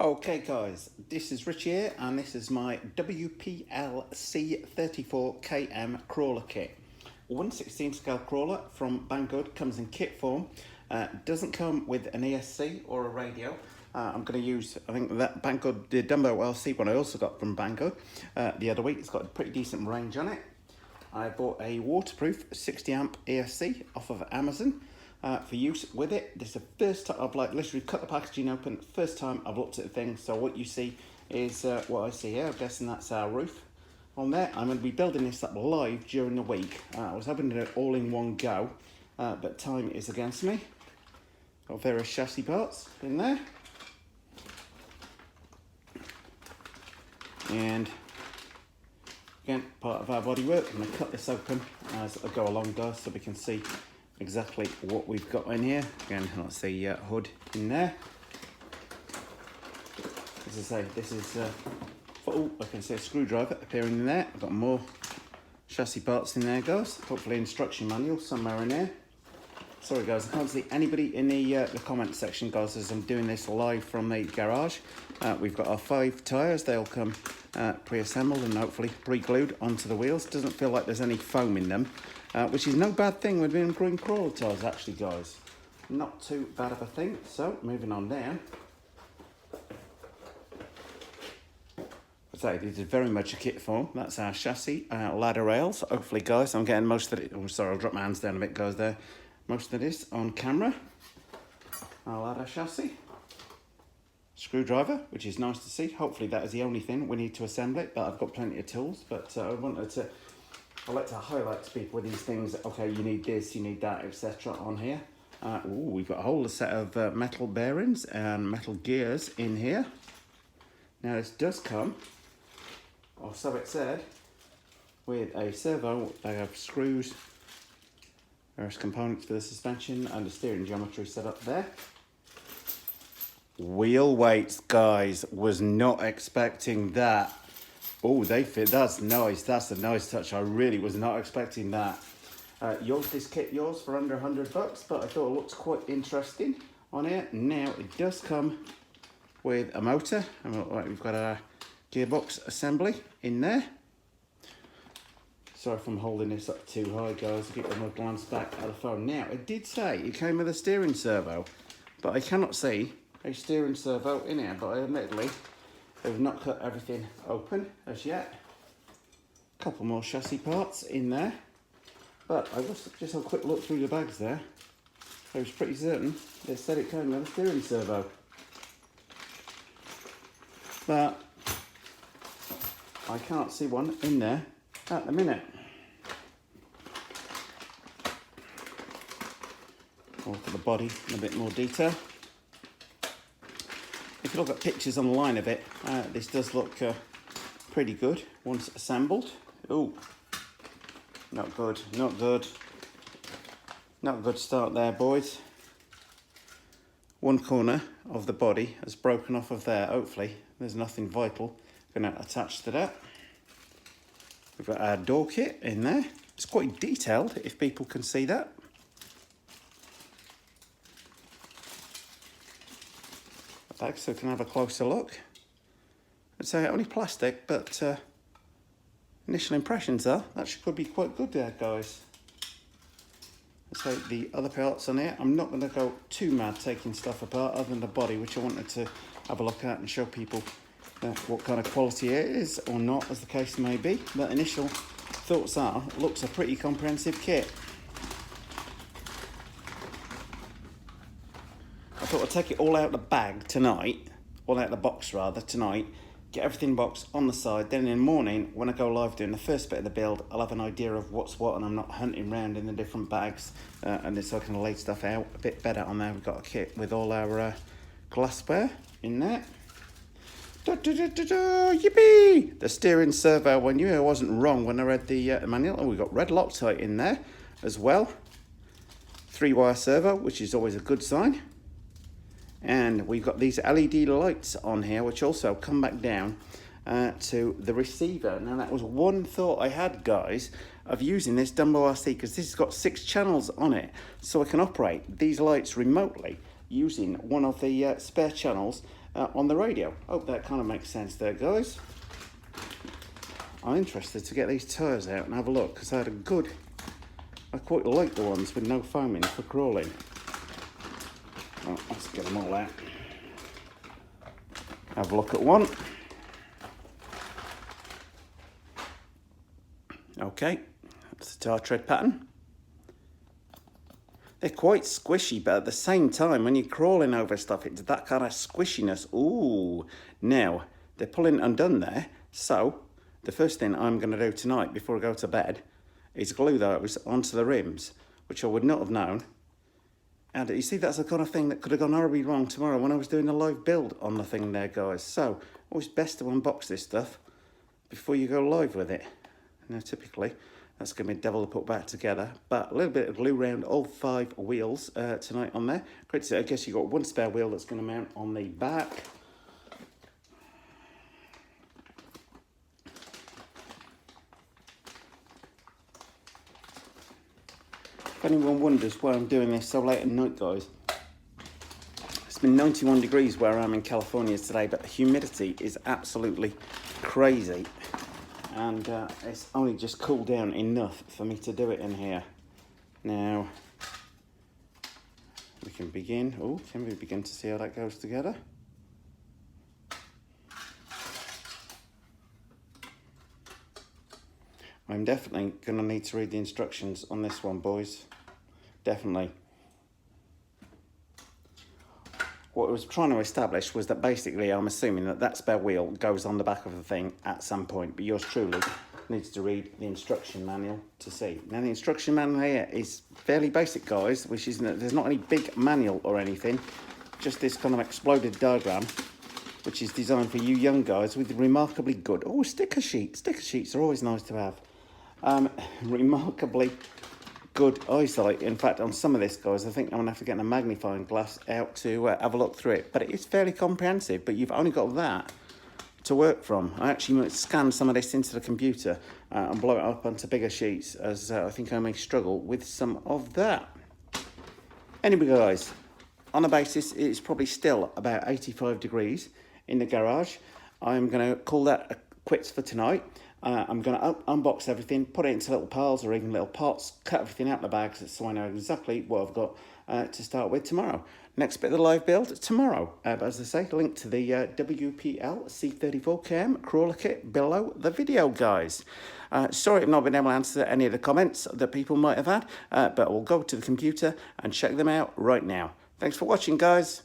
Okay guys, this is Rich here and this is my WPL-C34km crawler kit. 1/16 scale crawler from Banggood, comes in kit form. Doesn't come with an ESC or a radio. I'm going to use, I think that Banggood, the WPL-C one I also got from Banggood the other week. It's got a pretty decent range on it. I bought a waterproof 60 amp ESC off of Amazon. For use with it. This is the first time I've literally cut the packaging open, first time I've looked at the thing. So what you see is what I see here. I'm guessing that's our roof on there. I'm going to be building this up live during the week. I was hoping to do it all in one go, but time is against me. Got various chassis parts in there. And again, part of our bodywork. I'm going to cut this open as I go along, guys, so we can see exactly what we've got in here. Again, let's see hood in there. As I say, this is I can see a screwdriver appearing in there. I've got more chassis parts in there, guys. Hopefully instruction manual somewhere in there. Sorry guys, I can't see anybody in the comment section, guys, as I'm doing this live from the garage. We've got our 5 tyres. They'll come pre-assembled and hopefully pre-glued onto the wheels. Doesn't feel like there's any foam in them, which is no bad thing with being green crawler tyres, actually, guys. Not too bad of a thing. So moving on down. So this is very much a kit form. That's our chassis, ladder rails. Hopefully, guys, I'm getting most of it. Oh, sorry, I'll drop my hands down a bit, guys. There, most of this on camera. Our ladder chassis. Screwdriver, which is nice to see. Hopefully that is the only thing we need to assemble it, but I've got plenty of tools. But I like to highlight to people with these things. Okay, you need this, you need that, etc. on here. We've got a whole set of metal bearings and metal gears in here. Now this does come, or so it said, with a servo. They have screws, various components for the suspension and the steering geometry set up there. Wheel weights, guys, was not expecting that. Oh, they fit. That's nice. That's a nice touch. I really was not expecting that. This kit yours for under $100, but I thought it looked quite interesting on here. Now it does come with a motor, and we've got our gearbox assembly in there. Sorry if I'm holding this up too high, guys. Get my glance back at the phone. Now it did say it came with a steering servo, but I cannot see a steering servo in here. But admittedly, they've not cut everything open as yet. A couple more chassis parts in there. But I just had a quick look through the bags there. I was pretty certain they said it came with a steering servo. But I can't see one in there at the minute. I'll look at the body in a bit more detail. If you look at pictures online of it, this does look pretty good once assembled. Oh, not good, not good. Not a good start there, boys. One corner of the body has broken off of there. Hopefully there's nothing vital going to attach to that. We've got our door kit in there. It's quite detailed, if people can see that. Bag so we can have a closer look. I'd say only plastic, but initial impressions are that could be quite good there, guys. So the other parts on here, I'm not going to go too mad taking stuff apart other than the body, which I wanted to have a look at and show people what kind of quality it is or not, as the case may be. But initial thoughts are, it looks a pretty comprehensive kit. I thought I'd take it all out of the bag tonight, all out of the box rather, tonight, get everything boxed on the side, then in the morning, when I go live doing the first bit of the build, I'll have an idea of what's what and I'm not hunting around in the different bags, and then so I can lay stuff out a bit better on there. We've got a kit with all our glassware in there. Yippee! The steering servo, when I wasn't wrong when I read the manual. Oh, we've got red Loctite in there as well. 3-wire servo, which is always a good sign. And we've got these LED lights on here, which also come back down to the receiver. Now that was one thought I had, guys, of using this WPL-C, because this has got 6 channels on it, so I can operate these lights remotely using one of the spare channels on the radio. Hope that kind of makes sense there, guys. I'm interested to get these tyres out and have a look, because I quite like the ones with no foaming for crawling. Right, let's get them all out. Have a look at one. Okay, that's the tyre tread pattern. They're quite squishy, but at the same time, when you're crawling over stuff, it's that kind of squishiness. Ooh, now they're pulling undone there. So the first thing I'm going to do tonight before I go to bed is glue those onto the rims, which I would not have known. And you see, that's the kind of thing that could have gone horribly wrong tomorrow when I was doing a live build on the thing there, guys. So always best to unbox this stuff before you go live with it. Now, typically, that's going to be devil to put back together, but a little bit of glue around all 5 wheels tonight on there. Great to see. I guess you've got one spare wheel that's going to mount on the back. If anyone wonders why I'm doing this so late at night, guys, it's been 91 degrees where I'm in California today, but the humidity is absolutely crazy. And it's only just cooled down enough for me to do it in here. Now, we can begin. Oh, can we begin to see how that goes together? I'm definitely going to need to read the instructions on this one, boys. Definitely. What I was trying to establish was that basically I'm assuming that that spare wheel goes on the back of the thing at some point, but yours truly needs to read the instruction manual to see. Now the instruction manual here is fairly basic, guys, which is there's not any big manual or anything, just this kind of exploded diagram, which is designed for you young guys with remarkably good, oh, sticker sheets. Sticker sheets are always nice to have. Remarkably good eyesight. In fact, on some of this, guys, I think I'm gonna have to get a magnifying glass out to have a look through it, but it is fairly comprehensive, but you've only got that to work from. I actually might scan some of this into the computer and blow it up onto bigger sheets, as I think I may struggle with some of that. Anyway, guys, on the basis it's probably still about 85 degrees in the garage, I'm gonna call that quits for tonight. I'm going to unbox everything, put it into little piles or even little pots, cut everything out of the bags so I know exactly what I've got to start with tomorrow. Next bit of the live build tomorrow. But as I say, link to the WPL-C34km crawler kit below the video, guys. Sorry I've not been able to answer any of the comments that people might have had, but we'll go to the computer and check them out right now. Thanks for watching, guys.